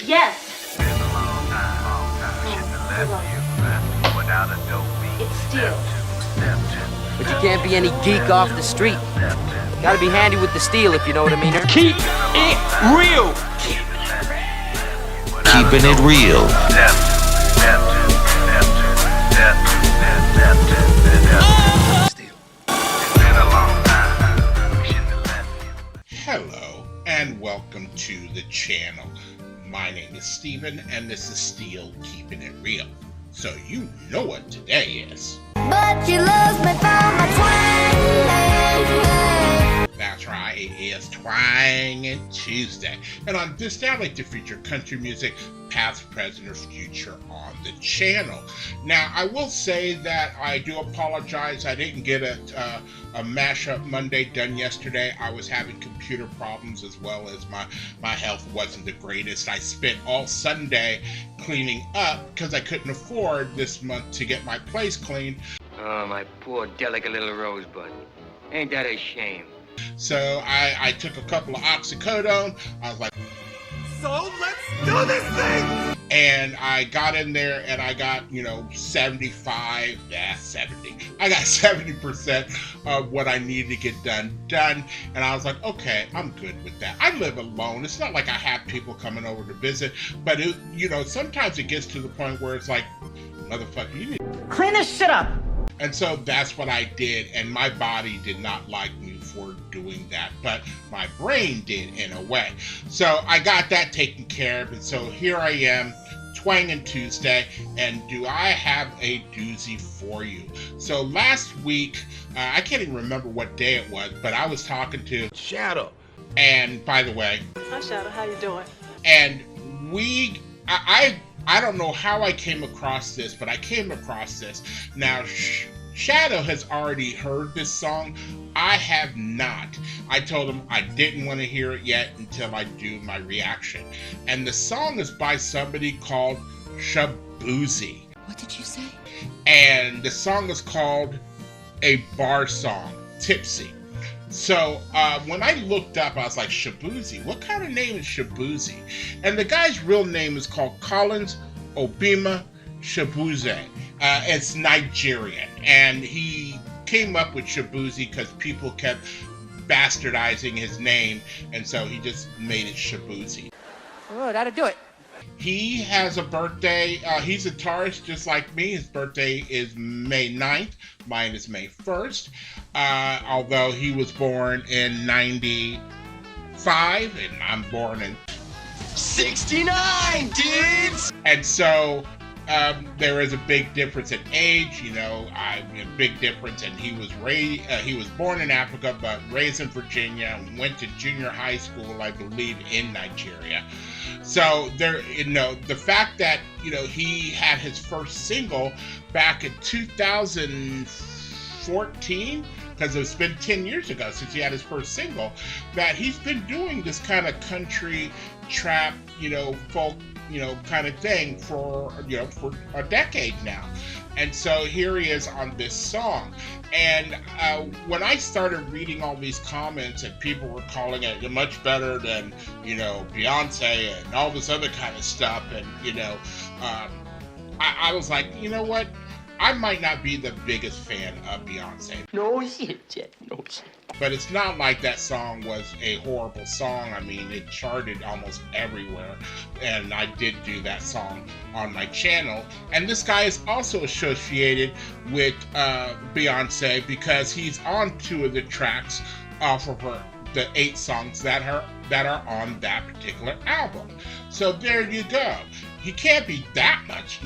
Yes. Been a long time. Shouldn't have left you without a dope beat. It's steel. But you can't be any geek off the street. Gotta be handy with the steel, if you know what I mean. Keep it real. Keeping it real. Hello and welcome to the channel. My name is Steven and this is Steel Keeping It Real. So you know what today is. But you lost me for my twang. That's right, it is Twangin' Tuesday. And on this day, I like to feature country music, past, present, or future on the channel. Now, I will say that I do apologize. I didn't get a mashup Monday done yesterday. I was having computer problems as well as my health wasn't the greatest. I spent all Sunday cleaning up because I couldn't afford this month to get my place cleaned. Oh, my poor delicate little rosebud. Ain't that a shame? So I took a couple of oxycodone. I was like, So let's do this thing. and I got in there and I got, 70. I got 70% of what I needed to get done. And I was like, okay, I'm good with that. I live alone. It's not like I have people coming over to visit, but sometimes it gets to the point where it's like, motherfucker, you need Clean this shit up. And so that's what I did, and my body did not like me for doing that, but my brain did in a way. So I got that taken care of, and so here I am, Twangin' Tuesday, and do I have a doozy for you? So last week, I can't even remember what day it was, but I was talking to Shadow. and by the way, Hi, Shadow. How you doing? and I don't know how I came across this, but I came across this. Now, Shadow has already heard this song. I have not. I told him I didn't want to hear it yet until I do my reaction. And the song is by somebody called Shaboozey. What did you say? And the song is called A Bar Song, Tipsy. So when I looked up, I was like, Shaboozey? What kind of name is Shaboozey? And the guy's real name is called Collins Obima Shaboozey. It's Nigerian. And he came up with Shaboozey because people kept bastardizing his name. And so he just made it Shaboozey. Oh, that'll do it. He has a birthday. He's a Taurus just like me. His birthday is May 9th. Mine is May 1st. Although he was born in 95 and I'm born in 69, dudes. And so there is a big difference in age, a big difference. And he was born in Africa, but raised in Virginia and went to junior high school, I believe, in Nigeria. So the fact that, he had his first single back in 2014, because it's been 10 years ago since he had his first single, that he's been doing this kind of country trap, folk, kind of thing for a decade now. And so here he is on this song. And when I started reading all these comments and people were calling it much better than, Beyonce and all this other kind of stuff. And, I was like, you know what? I might not be the biggest fan of Beyonce. No shit, Jet. No shit. But it's not like that song was a horrible song. I mean, it charted almost everywhere. And I did do that song on my channel. And this guy is also associated with Beyonce because he's on 2 of the tracks off of the 8 songs that are on that particular album. So there you go. He can't be that much,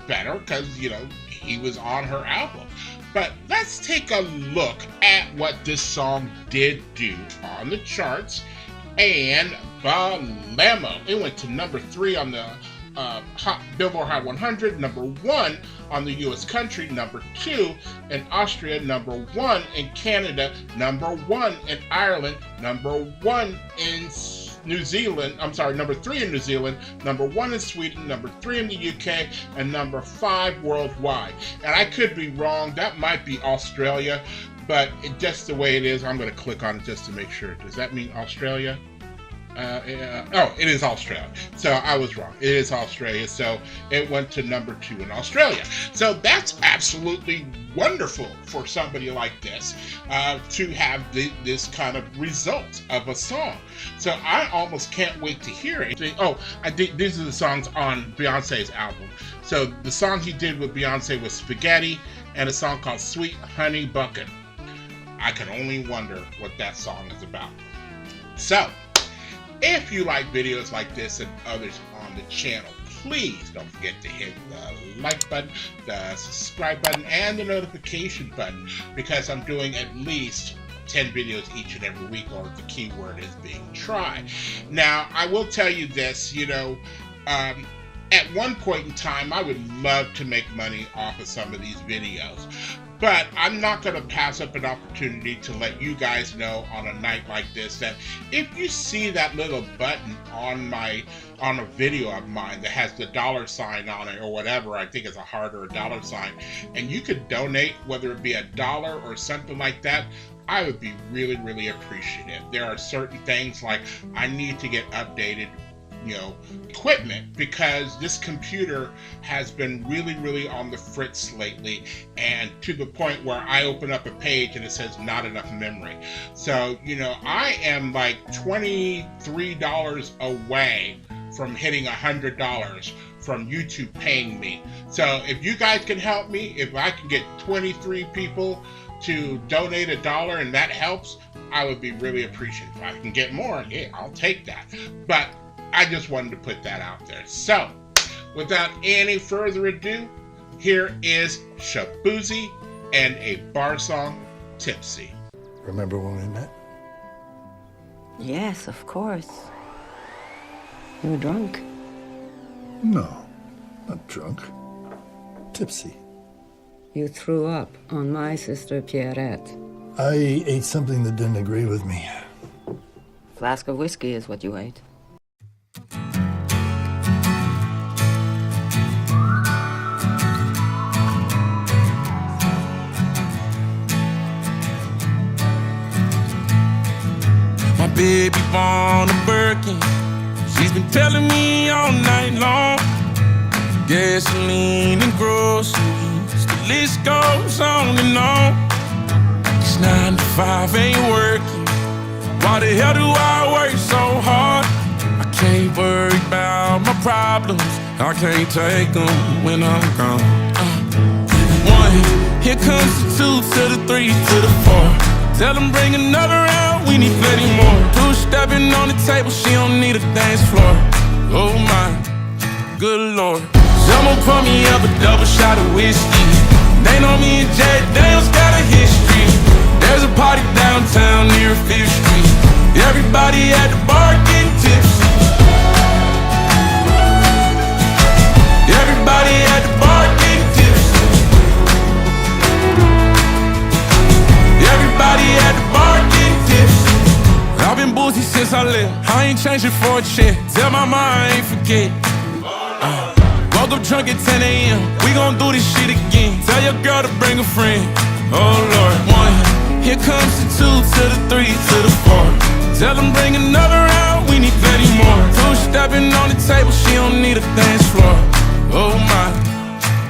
better because, he was on her album. But let's take a look at what this song did do on the charts. And Balemo, it went to number 3 on the Billboard Hot 100, number 1 on the US country, number 2 in Austria, number 1 in Canada, number 1 in Ireland, number 1 in New Zealand, number 3 in New Zealand, number 1 in Sweden, number 3 in the UK, and number 5 worldwide. And I could be wrong, that might be Australia, but just the way it is, I'm going to click on it just to make sure. Does that mean Australia? It is Australia. So I was wrong. It is Australia. So it went to number 2 in Australia. So that's absolutely wonderful for somebody like this to have this kind of result of a song. So I almost can't wait to hear it. These are the songs on Beyonce's album. So the song he did with Beyonce was Spaghetti and a song called Sweet Honey Bucket. I can only wonder what that song is about. So, if you like videos like this and others on the channel, please don't forget to hit the like button, the subscribe button, and the notification button, because I'm doing at least 10 videos each and every week, or the keyword is being tried. Now, I will tell you this, at one point in time, I would love to make money off of some of these videos. But I'm not going to pass up an opportunity to let you guys know on a night like this that if you see that little button on a video of mine that has the $sign on it or whatever, I think it's a heart or a $sign, and you could donate, whether it be $1 or something like that, I would be really, really appreciative. There are certain things like I need to get updated equipment, because this computer has been really, really on the fritz lately, and to the point where I open up a page and it says not enough memory. So, I am like $23 away from hitting $100 from YouTube paying me. So if you guys can help me, if I can get 23 people to donate $1 and that helps, I would be really appreciative. If I can get more, yeah, I'll take that. But I just wanted to put that out there. So, without any further ado, here is Shaboozey and a bar song, Tipsy. Remember when we met? Yes, of course. You were drunk. No, not drunk. Tipsy. You threw up on my sister Pierrette. I ate something that didn't agree with me. Flask of whiskey is what you ate. My baby born a Birkin. She's been telling me all night long. Gasoline and groceries, the list goes on and on. This 9 to 5 ain't working. Why the hell do I work so hard? I can't worry about my problems. I can't take them when I'm gone. 1, here comes the 2 to the 3 to the 4. Tell them bring another round, we need plenty more. 2 stepping on the table, she don't need a dance floor. Oh my, good Lord. Someone pour me up a double shot of whiskey. They know me and Jack Daniels got a history. There's a party downtown near 5th Street. Everybody at the bar getting tipsy. Everybody at the bar getting tipsy. Everybody at the bar getting tipsy. I've been boozy since I left. I ain't changing for a check. Tell my mom I ain't forget. Woke up drunk at 10 a.m. We gon' do this shit again. Tell your girl to bring a friend. Oh Lord. 1, here comes the 2 to the 3 to the 4. Tell them bring another round, we need plenty more. 2 stepping on the table, she don't need a dance floor. Oh my,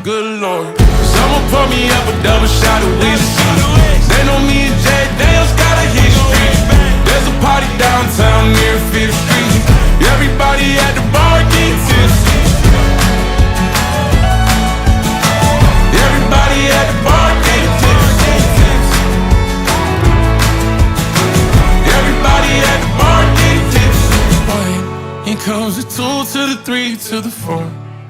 good Lord. Someone pour me up a double shot of whiskey. They know me and Jack Daniels got a history. There's a party downtown near 5th Street. Everybody at the bar getting tipsy. Everybody at the bar getting tipsy. Everybody at the bar getting tipsy. Here comes the 2 to the 3 to the 4.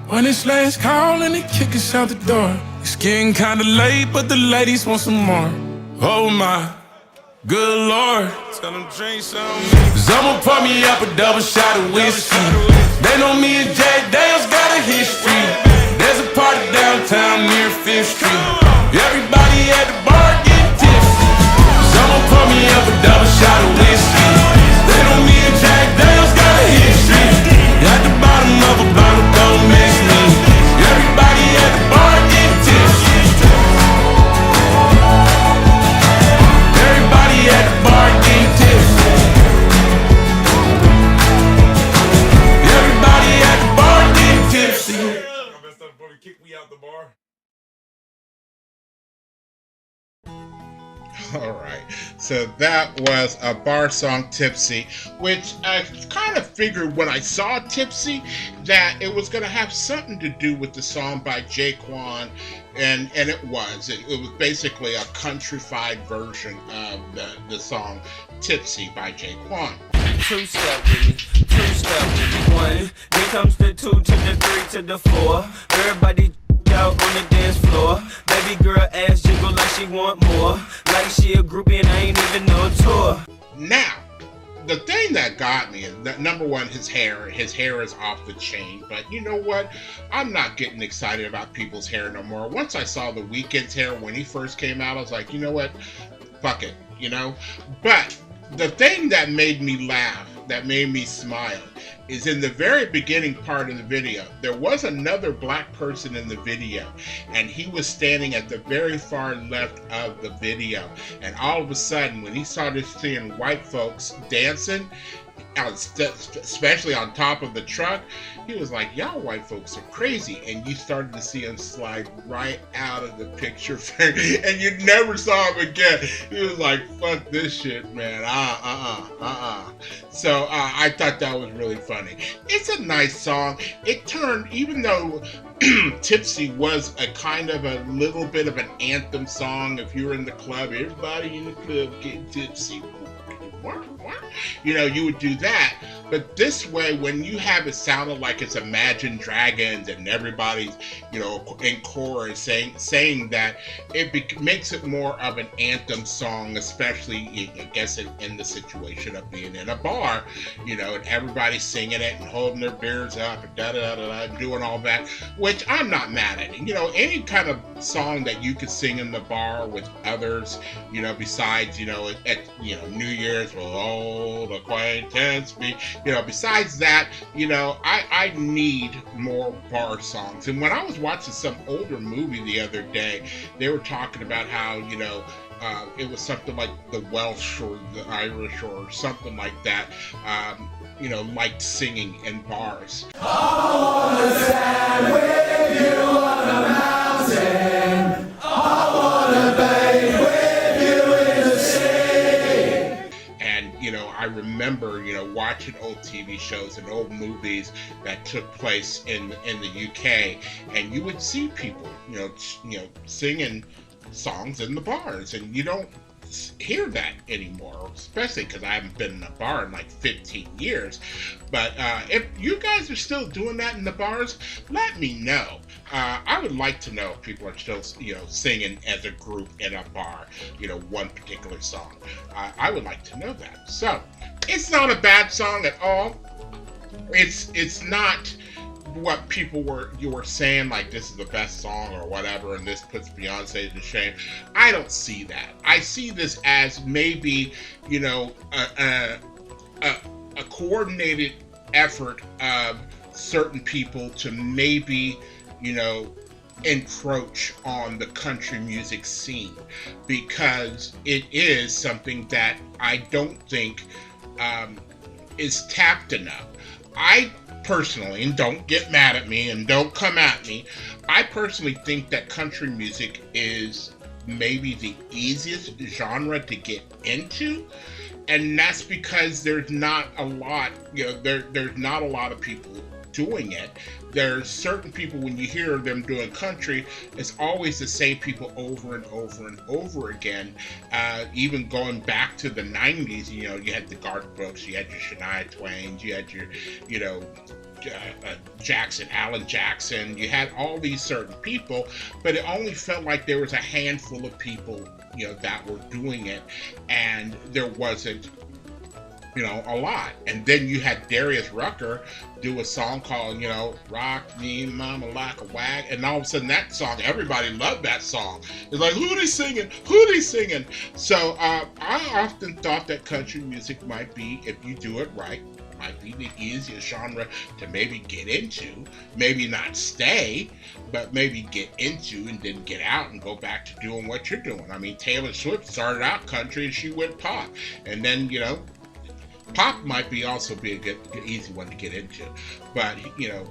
When it's last call and they kick us out the door. It's getting kinda late, but the ladies want some more. Oh my, good Lord. Tell them drink some. Someone pour me up a double shot of whiskey. They know me and Jack Daniels got a history. There's a party downtown near 5th Street. Everybody at the bar getting tipsy. Someone pour me up a double shot of whiskey. They know me and Jack Daniels got a history. At the bottom of a bottle, don't miss me. Everybody at the bar getting tipsy. Everybody at the bar getting tipsy. All right, so that was a bar song, Tipsy, which I kind of figured when I saw Tipsy that it was going to have something to do with the song by Jaquan, and it was. It was basically a countrified version of the song Tipsy by Jaquan. Two-step with me, two-step with me. One, then comes the 2 to the 3 to the 4. Everybody out on the dance floor. Baby girl ass jiggle like she want more. Like she a groupie and I ain't even no tour. Now, the thing that got me is that, number one, his hair is off the chain. But you know what? I'm not getting excited about people's hair no more. Once I saw The Weeknd's hair when he first came out, I was like, you know what? Fuck it, you know? But the thing that made me laugh, that made me smile, is in the very beginning part of the video, there was another black person in the video, and he was standing at the very far left of the video. And all of a sudden, when he started seeing white folks dancing, especially on top of the truck, he was like, y'all white folks are crazy. And you started to see him slide right out of the picture and you never saw him again. He was like, fuck this shit, man. So I thought that was really funny. It's a nice song. It turned, even though Tipsy was a kind of a little bit of an anthem song, if you were in the club, everybody in the club getting tipsy. You know, you would do that. But this way, when you have it sounded like it's Imagine Dragons and everybody's, you know, in chorus saying that, it makes it more of an anthem song, especially, I guess, in the situation of being in a bar, you know, and everybody's singing it and holding their beers up and da-da-da-da-da, doing all that, which I'm not mad at. You know, any kind of song that you could sing in the bar with others, you know, besides, you know, at you know, New Year's, will old acquaintance be, you know, besides that, you know, I need more bar songs. And when I was watching some older movie the other day, they were talking about how, you know, it was something like the Welsh or the Irish or something like that, you know, liked singing in bars. I wanna stand with you on a mountain. I wanna bathe with you in the sea. And, you know, I remember, you know, watching old TV shows and old movies that took place in the UK, and you would see people, you know, singing songs in the bars, and you don't hear that anymore, especially because I haven't been in a bar in like 15 years. But if you guys are still doing that in the bars, let me know. I would like to know if people are still, you know, singing as a group in a bar, you know, one particular song. I would like to know that. So it's not a bad song at all. It's not what you were saying, like this is the best song or whatever, and this puts Beyonce to shame. I don't see that. I see this as maybe, you know, a coordinated effort of certain people to maybe, you know, encroach on the country music scene, because it is something that I don't think is tapped enough. I personally, and don't get mad at me and don't come at me, I personally think that country music is maybe the easiest genre to get into, and that's because there's not a lot, you know, there's not a lot of people doing it. There's certain people, when you hear them doing country, it's always the same people over and over and over again. Even going back to the 90s, you know, you had the Garth Brooks, you had your Shania Twains, you had your, you know, Alan Jackson, you had all these certain people, but it only felt like there was a handful of people, you know, that were doing it, and there wasn't, you know, a lot. And then you had Darius Rucker do a song called, you know, Rock Me Mama Like a Wag, and all of a sudden that song, everybody loved that song. It's like, who they singing? Who they singing? So I often thought that country music might be, if you do it right, might be the easiest genre to maybe get into, maybe not stay, but maybe get into and then get out and go back to doing what you're doing. I mean, Taylor Swift started out country and she went pop, and then, you know, pop might be also be a good easy one to get into, but, you know,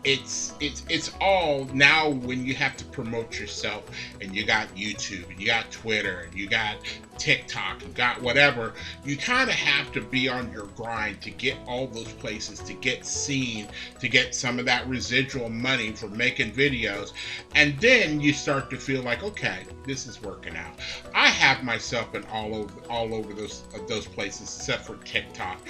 it's all now when you have to promote yourself, and you got YouTube and you got Twitter and you got TikTok and got whatever, you kind of have to be on your grind to get all those places, to get seen, to get some of that residual money for making videos. And then you start to feel like, okay, this is working out. I have myself in all over those places except for TikTok,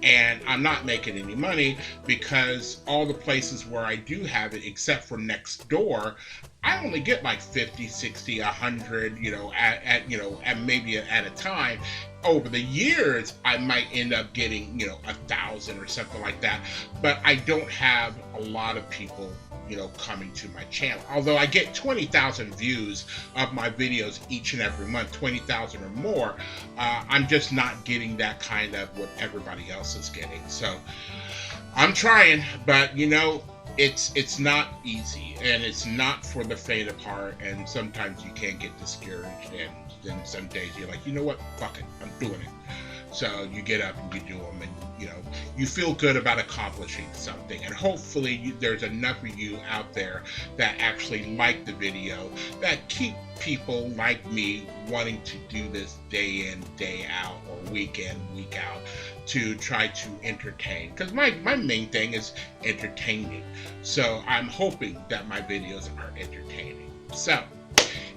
and I'm not making any money because all the places where I do have it, except for next door, I only get like 50, 60, 100, at maybe at a time. Over the years, I might end up getting, 1,000 or something like that. But I don't have a lot of people, coming to my channel. Although I get 20,000 views of my videos each and every month, 20,000 or more, I'm just not getting that kind of what everybody else is getting. So I'm trying, but it's not easy, and it's not for the faint of heart, and sometimes you can get discouraged, and then some days you're like, you know what, fuck it, I'm doing it. So you get up and you do them, and you feel good about accomplishing something, and hopefully there's enough of you out there that actually like the video, that keep people like me wanting to do this day in, day out, or week in, week out, to try to entertain, because my main thing is entertaining. So I'm hoping that my videos are entertaining. So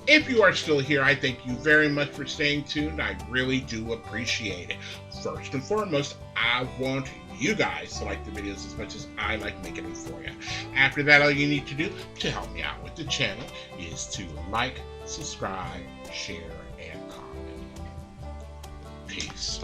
if you are still here, I thank you very much for staying tuned. I really do appreciate it. First and foremost, I want you guys to like the videos as much as I like making them for you. After that, all you need to do to help me out with the channel is to like, subscribe, share, and comment. Peace.